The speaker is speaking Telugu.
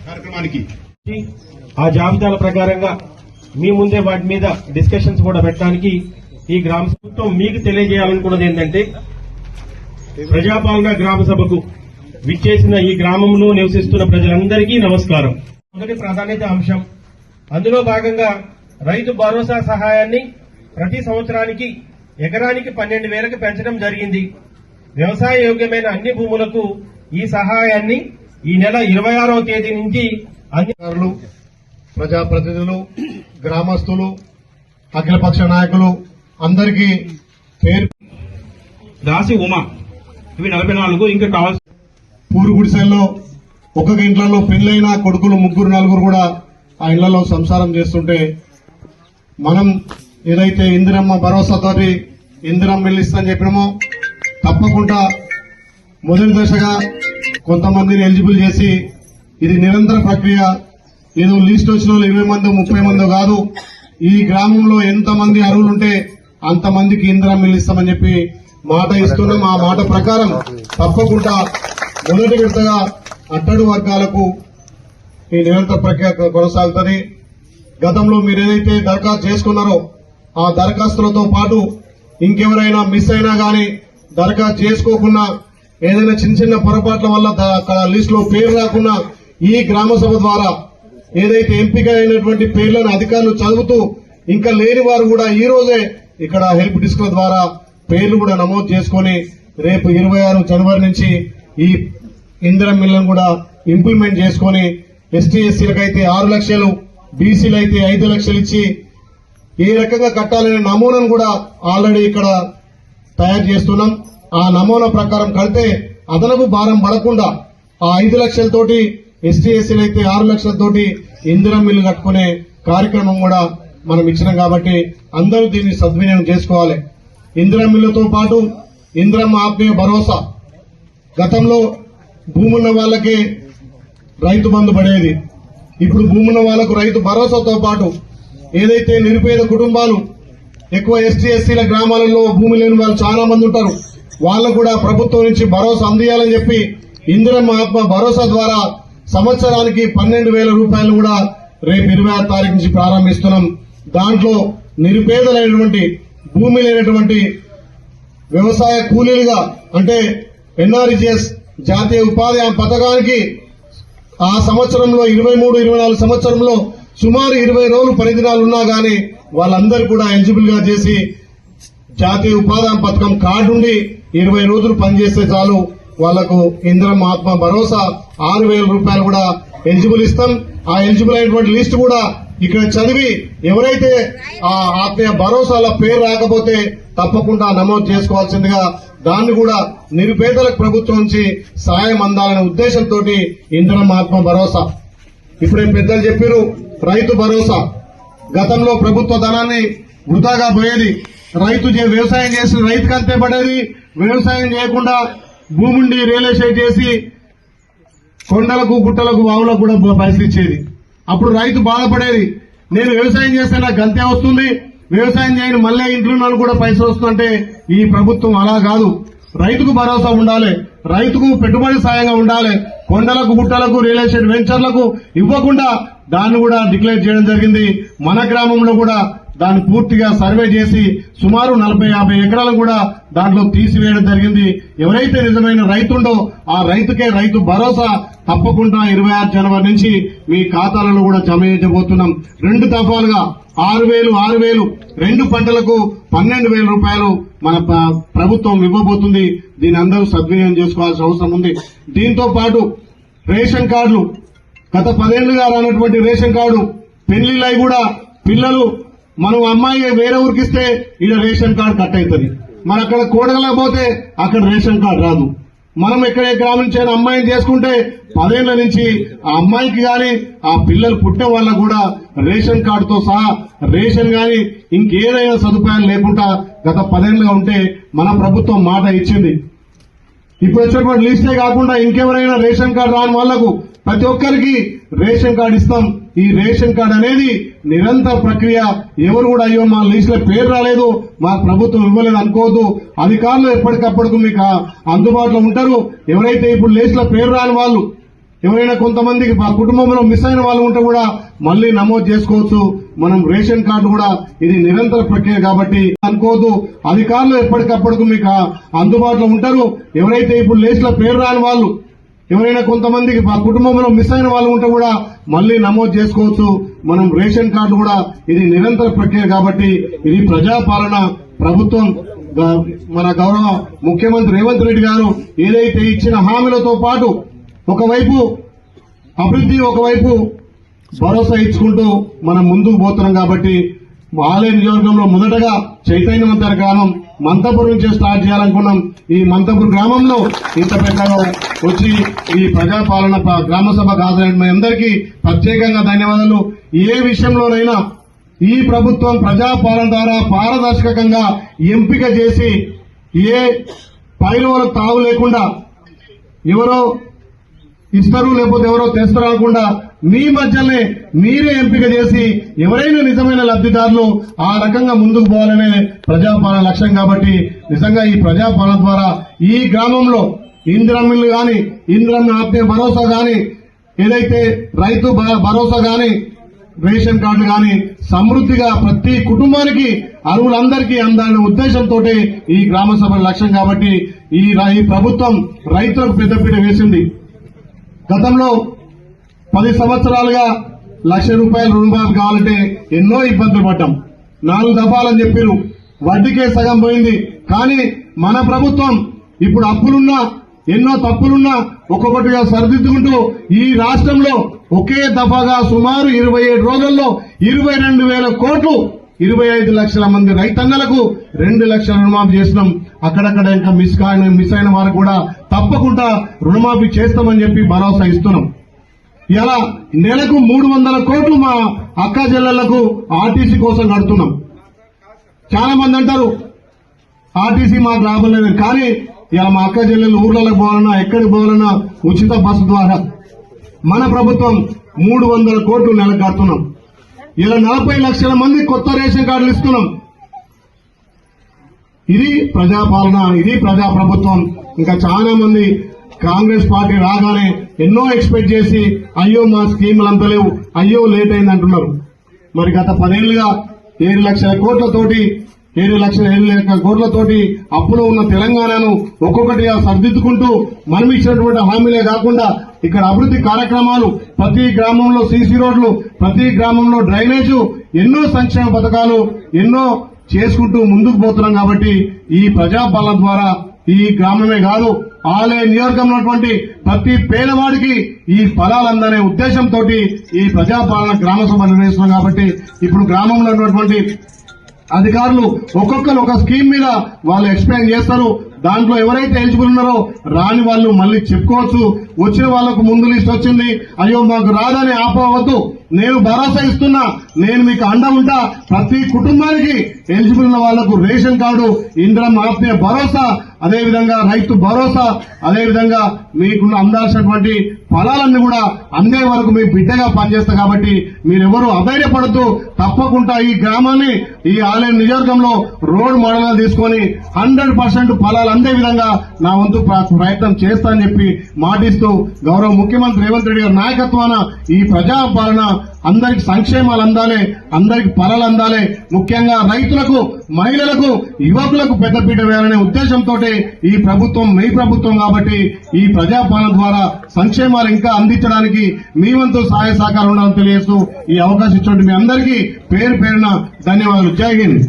కార్యక్రమానికి ఆ జాబితాల ప్రకారంగా మీ ముందే వాటి మీద డిస్కషన్స్ కూడా పెట్టడానికి ఈ గ్రామ సభతో మీకు తెలియజేయాలనుకున్నది ఏంటంటే, ప్రజాపాలన గ్రామ సభకు విచ్చేసిన ఈ గ్రామంలో నివసిస్తున్న ప్రజలందరికీ నమస్కారం. మొదటి ప్రాధాన్యత అంశం, అందులో భాగంగా రైతు భరోసా సహాయాన్ని ప్రతి సంవత్సరానికి ఎకరానికి 12,000కి పెంచడం జరిగింది. వ్యవసాయ యోగ్యమైన అన్ని భూములకు ఈ సహాయాన్ని ఈ నెల 26వ తేదీ నుంచి అధికారులు, ప్రజాప్రతినిధులు, గ్రామస్తులు, అఖిలపక్ష నాయకులు అందరికీ పేరు దాసి ఉమా ఇవి 44 ఇంకా కావాల్సి పూరు గుడిసెల్లో ఒక్కొక్క ఇంట్లో పెళ్లైన కొడుకులు 3-4 కూడా ఆ ఇళ్లలో సంసారం చేస్తుంటే మనం ఏదైతే ఇందిరమ్మ భరోసాతోటి ఇందిరమ్మ ఇల్లు ఇస్తామని చెప్పినామో తప్పకుండా మొదటి దశగా కొంతమందిని ఎలిజిబుల్ చేసి ఇది నిరంతర ప్రక్రియ. ఏదో లిస్ట్ వచ్చిన 20 మంది 30 మంది కాదు, ఈ గ్రామంలో ఎంతమంది అర్హులుంటే అంతమందికి ఇందిరమ్మ ఇల్లు ఇస్తామని చెప్పి మాట ఇస్తున్నాం. ఆ మాట ప్రకారం తప్పకుండా మొదటి విడతగా అట్టడు వర్గాలకు ఈ నిరంతర ప్రక్రియ కొనసాగుతుంది. గతంలో మీరు ఏదైతే దరఖాస్తు చేసుకున్నారో ఆ దరఖాస్తులతో పాటు ఇంకెవరైనా మిస్ అయినా గానీ దరఖాస్తు చేసుకోకుండా ఏదైనా చిన్న చిన్న పొరపాట్ల వల్ల అక్కడ లిస్ట్ లో పేరు రాకుండా ఈ గ్రామ సభ ద్వారా ఏదైతే ఎంపిక అయినటువంటి పేర్లను అధికారులు చదువుతూ ఇంకా లేని వారు కూడా ఈ రోజే ఇక్కడ హెల్ప్ డెస్క్ ద్వారా పేర్లు కూడా నమోదు చేసుకుని రేపు 26 జనవరి నుంచి ఈ ఇందిరమ్మ ఇళ్లను కూడా ఇంప్లిమెంట్ చేసుకుని ఎస్టీ ఎస్సీలకైతే 6 లక్షలు, బీసీలు అయితే 5 లక్షలు ఇచ్చి ఏ రకంగా కట్టాలనే నమూనాను కూడా ఆల్రెడీ ఇక్కడ తయారు చేస్తున్నాం. ఆ నమూనా ప్రకారం కడితే అదనపు భారం పడకుండా ఆ 5 లక్షలతోటి ఎస్టీ ఎస్సీలు అయితే 6 లక్షలతోటి ఇందిరమ్మ ఇల్లు కట్టుకునే కార్యక్రమం కూడా మనం ఇచ్చినాం. కాబట్టి అందరూ దీన్ని సద్వినియోగం చేసుకోవాలి. ఇందిరమ్మ ఇళ్లతో పాటు ఇందిరమ్మ ఆత్మీయ భరోసా, గతంలో భూమున్న వాళ్ళకి రైతు బంధు పడేది, ఇప్పుడు భూమున్న వాళ్లకు రైతు భరోసాతో పాటు ఏదైతే నిరుపేద కుటుంబాలు ఎక్కువ ఎస్టీ ఎస్సీల గ్రామాలలో భూమి లేని వాళ్ళు చాలా మంది ఉంటారు, వాళ్ళకు కూడా ప్రభుత్వం నుంచి భరోసా అందియాలని చెప్పి ఇందిరమ్మ ఆత్మ భరోసా ద్వారా సంవత్సరానికి 12,000 రూపాయలు కూడా రేపు 26వ తారీఖు నుంచి ప్రారంభిస్తున్నాం. దాంట్లో నిరుపేదలైనటువంటి భూమి లేనటువంటి వ్యవసాయ కూలీలుగా అంటే ఎన్ఆర్జీఎస్ జాతీయ ఉపాధి హామీ పథకానికి ఆ సంవత్సరంలో 23-24 సంవత్సరంలో సుమారు 20 రోజులు పరిధినాలు ఉన్నా గానీ వాళ్ళందరూ కూడా ఎలిజిబుల్ గా చేసి జాతీయ ఉపాధి హామీ పథకం కార్డు ఉండి 20 రోజులు పనిచేస్తే చాలు వాళ్లకు ఇందిరమ్మ ఆత్మ భరోసా 6,000 రూపాయలు కూడా ఎలిజిబుల్ ఇస్తాం. ఆ ఎలిజిబుల్ అయినటువంటి లిస్ట్ కూడా ఇక్కడ చదివి ఎవరైతే ఆ ఆత్మీయ భరోసాల పేరు రాకపోతే తప్పకుండా నమోదు చేసుకోవాల్సిందిగా దాన్ని కూడా నిరుపేదలకు ప్రభుత్వం నుంచి సాయం అందాలనే ఉద్దేశంతో ఇందిరమ్మ ఆత్మ భరోసా. ఇప్పుడే పెద్దలు చెప్పారు రైతు భరోసా. గతంలో ప్రభుత్వ ధనాన్ని వృధాగా పోయేది, రైతు వ్యవసాయం చేసి రైతుకు అంతే పడేది, వ్యవసాయం చేయకుండా భూముండి రియల్ ఎస్టేట్ చేసి కొండలకు గుట్టలకు వావులకు కూడా పైసలు ఇచ్చేది. అప్పుడు రైతు బాధపడేది, నేను వ్యవసాయం చేస్తే నాకు గంతే వస్తుంది, వ్యవసాయం చేయని మళ్ళీ ఇంట్లో కూడా పైసలు వస్తుందంటే ఈ ప్రభుత్వం అలా కాదు. రైతుకు భరోసా ఉండాలి, రైతుకు పెట్టుబడి సాయంగా ఉండాలి. కొండలకు గుట్టలకు రియల్ ఎస్టేట్ వెంచర్లకు ఇవ్వకుండా దాన్ని కూడా డిక్లేర్ చేయడం జరిగింది. మన గ్రామంలో కూడా దాన్ని పూర్తిగా సర్వే చేసి సుమారు 40-50 ఎకరాలను కూడా దాంట్లో తీసివేయడం జరిగింది. ఎవరైతే నిజమైన రైతుండో ఆ రైతుకే రైతు భరోసా తప్పకుండా 26 జనవరి నుంచి మీ ఖాతాలలో కూడా జమ చేయబోతున్నాం. 2 దఫాలుగా 6,000 2 పంటలకు 12,000 రూపాయలు మన ప్రభుత్వం ఇవ్వబోతుంది. దీని అందరూ సద్వినియోగం చేసుకోవాల్సిన అవసరం ఉంది. దీంతో పాటు రేషన్ కార్డులు, గత 10 ఏళ్లుగా రానటువంటి రేషన్ కార్డు, పెళ్లిళ్ళై కూడా పిల్లలు మనం అమ్మాయి వేరే ఊరికి ఇస్తే ఇక్కడ రేషన్ కార్డు కట్ అవుతుంది, మరి అక్కడ కోడగలేకపోతే అక్కడ రేషన్ కార్డు రాదు. మనం ఎక్కడే గ్రామం నుంచి అయినా అమ్మాయిని చేసుకుంటే 10 ఏళ్ల నుంచి ఆ అమ్మాయికి గాని ఆ పిల్లలు పుట్టిన వాళ్ళకు కూడా రేషన్ కార్డుతో సహా రేషన్ గాని ఇంకేదైనా సదుపాయాలు లేకుండా గత 10 ఏళ్లుగా ఉంటే మన ప్రభుత్వం మాట ఇచ్చింది. ఇప్పుడు వచ్చినటువంటి లిస్టే కాకుండా ఇంకెవరైనా రేషన్ కార్డు రాని వాళ్లకు ప్రతి ఒక్కరికి రేషన్ కార్డు ఇస్తాం. ఈ రేషన్ కార్డు అనేది నిరంతర ప్రక్రియ. ఎవరు కూడా అయ్యో మా లిస్ట్ లో పేరు రాలేదు, మా ప్రభుత్వం ఇవ్వలేదు అనుకోవద్దు. అధికారులు ఎప్పటికప్పుడు మీకు అందుబాటులో ఉంటారు. ఎవరైతే ఇప్పుడు లిస్ట్ లో పేరు రాని వాళ్ళు ఎవరైనా కొంతమందికి మా కుటుంబంలో మిస్ అయిన వాళ్ళు ఉంటే కూడా మళ్లీ నమోదు చేసుకోవచ్చు. మనం రేషన్ కార్డు కూడా ఇది నిరంతర ప్రక్రియ కాబట్టి అనుకోవద్దు. అధికారులు ఎప్పటికప్పుడు మీకు అందుబాటులో ఉంటారు. ఎవరైతే ఇప్పుడు లిస్ట్ లో పేరు రాని వాళ్ళు ఎవరైనా కొంతమందికి మా కుటుంబంలో మిస్ అయిన వాళ్ళు ఉంటే కూడా మళ్లీ నమోదు చేసుకోవచ్చు. మనం రేషన్ కార్డు కూడా ఇది నిరంతర ప్రక్రియ కాబట్టి ఇది ప్రజాపాలన. ప్రభుత్వం మన గౌరవ ముఖ్యమంత్రి రేవంత్ రెడ్డి గారు ఏదైతే ఇచ్చిన హామీలతో పాటు ఒకవైపు అభివృద్ధి, ఒకవైపు భరోసా ఇచ్చుకుంటూ మనం ముందుకు పోతున్నాం కాబట్టి ఆలయ నియోజకవర్గంలో మొదటగా చైతన్యవంతర గ్రామం మంతపూర్ నుంచే స్టార్ట్ చేయాలనుకున్నాం. ఈ మంతపూర్ గ్రామంలో ఇంత పెద్దగా వచ్చి ఈ ప్రజాపాలన గ్రామ సభకు హాజరైన మీ అందరికీ ప్రత్యేకంగా ధన్యవాదాలు. ఏ విషయంలోనైనా ఈ ప్రభుత్వం ప్రజాపాలన ద్వారా పారదర్శకంగా ఎంపిక చేసి ఏ పైరవల తావు లేకుండా ఎవరో ఇస్తారు లేకపోతే ఎవరో తెస్తారు అనకుండా మీ మధ్యనే మీరే ఎంపిక చేసి ఎవరైనా నిజమైన లబ్ధిదారులు ఆ రకంగా ముందుకు పోవాలనే ప్రజాపాలన లక్ష్యం కాబట్టి నిజంగా ఈ ప్రజాపాలన ద్వారా ఈ గ్రామంలో ఇందిరమ్మిల్లు గాని, ఇందిరమ్మ ఆత్మీయ భరోసా గాని, ఏదైతే రైతు భరోసా గాని, రేషన్ కార్డులు గాని సమృద్దిగా ప్రతి కుటుంబానికి అర్హులందరికీ అందాలనే ఉద్దేశంతో ఈ గ్రామ సభల లక్ష్యం కాబట్టి ఈ ప్రభుత్వం రైతులకు పెద్దపీట వేసింది. గతంలో 10 సంవత్సరాలుగా ₹1,00,000 రుణమాఫీ కావాలంటే ఎన్నో ఇబ్బందులు పడ్డాం. 4 దఫాలని చెప్పారు, వడ్డీకే సగం పోయింది. కానీ మన ప్రభుత్వం ఇప్పుడు అప్పులున్నా ఎన్నో తప్పులున్నా ఒక్కొక్కటిగా సరిదిద్దుకుంటూ ఈ రాష్ట్రంలో ఒకే దఫాగా సుమారు 27 రోజుల్లో 22,000 కోట్లు 25 లక్షల మంది రైతన్నలకు 2 లక్షల రుణమాఫీ చేసినాం. అక్కడక్కడ ఇంకా మిస్ అయిన వారు కూడా తప్పకుండా రుణమాఫీ చేస్తామని చెప్పి భరోసా ఇస్తున్నాం. ఇలా నెలకు 300 కోట్లు మా అక్క చెల్లెళ్లకు ఆర్టీసీ కోసం కడుతున్నాం. చాలా మంది అంటారు ఆర్టీసీ మాకు లాభం లేదు, కానీ ఇలా మా అక్క చెల్లెలు ఊర్లకు పోవాలన్నా ఎక్కడికి పోవాలన్నా ఉచిత బస్సు ద్వారా మన ప్రభుత్వం 300 కోట్లు నెలకు కడుతున్నాం. ఇలా 40 లక్షల మంది కొత్త రేషన్ కార్డులు ఇస్తున్నాం. ఇది ప్రజాపాలన, ఇది ప్రజాప్రభుత్వం. ఇంకా చాలా మంది కాంగ్రెస్ పార్టీ రాగానే ఎన్నో ఎక్స్పెక్ట్ చేసి అయ్యో మా స్కీములు అంత లేవు, అయ్యో లేట్ అయింది అంటున్నారు. మరి గత 10 ఏళ్లుగా 7 లక్షల కోట్లతోటి అప్పులో ఉన్న తెలంగాణను ఒక్కొక్కటిగా సర్దిద్దుకుంటూ మనం ఇచ్చినటువంటి హామీలే కాకుండా ఇక్కడ అభివృద్ధి కార్యక్రమాలు, ప్రతి గ్రామంలో సీసీ రోడ్లు, ప్రతి గ్రామంలో డ్రైనేజు, ఎన్నో సంక్షేమ పథకాలు ఎన్నో చేసుకుంటూ ముందుకు పోతున్నాం. కాబట్టి ఈ ప్రజాపాలన ద్వారా ఈ గ్రామమే కాదు ఆలయ నియోజకంలో ఉన్నటువంటి ప్రతి పేదవాడికి ఈ ఫలాలందనే ఉద్దేశంతో ఈ ప్రజాపాలన గ్రామ సభ నిర్వహిస్తున్నాం. కాబట్టి ఇప్పుడు గ్రామంలో ఉన్నటువంటి అధికారులు ఒక్కొక్కరు ఒక స్కీమ్ మీద వాళ్ళు ఎక్స్ప్లెయిన్ చేస్తారు. దాంట్లో ఎవరైతే ఎలిజిబుల్ ఉన్నారో రాని వాళ్ళు మళ్లీ చెప్పుకోవచ్చు. వచ్చిన వాళ్లకు ముందు లిస్ట్ వచ్చింది, అయ్యో మాకు రాదని ఆపవద్దు, నేను భరోసా ఇస్తున్నా, నేను మీకు అండ ఉంటా. ప్రతి కుటుంబానికి ఎలిజిబుల్ ఉన్న వాళ్లకు రేషన్ కార్డు, ఇందిరమ్మ ఆత్మీయ భరోసా, అదేవిధంగా రైతు భరోసా, అదేవిధంగా మీకు అందాల్సినటువంటి ఫలాలన్నీ కూడా అందే వరకు మీ బిడ్డగా పనిచేస్తా. కాబట్టి మీరెవరూ అధైర్యపడుతూ తప్పకుండా ఈ గ్రామాన్ని ఈ ఆలయ నియోజకంలో రోడ్ మోడల్ తీసుకొని 100% ఫలాలు అందే విధంగా నా వంతు ప్రయత్నం చేస్తా అని చెప్పి మాటిస్తూ గౌరవ ముఖ్యమంత్రి రేవంత్ రెడ్డి గారి నాయకత్వాన ఈ ప్రజాపాలన అందరికి సంక్షేమాలు అందాలి, అందరికి ఫలాలు అందాలి. ముఖ్యంగా రైతులకు, మహిళలకు, యువకులకు పెద్దపీట వేయాలనే ఉద్దేశంతో ఈ ప్రభుత్వం మీ ప్రభుత్వం కాబట్టి ఈ ప్రజాపాలన ద్వారా సంక్షేమాలు ఇంకా అందించడానికి మీ వంతు సహాయ సహకారం ఉండాలని తెలియజేస్తూ ఈ అవకాశం ఇచ్చినటువంటి మీ అందరికీ పేరు పేరున ధన్యవాదాలు. జై హింద్.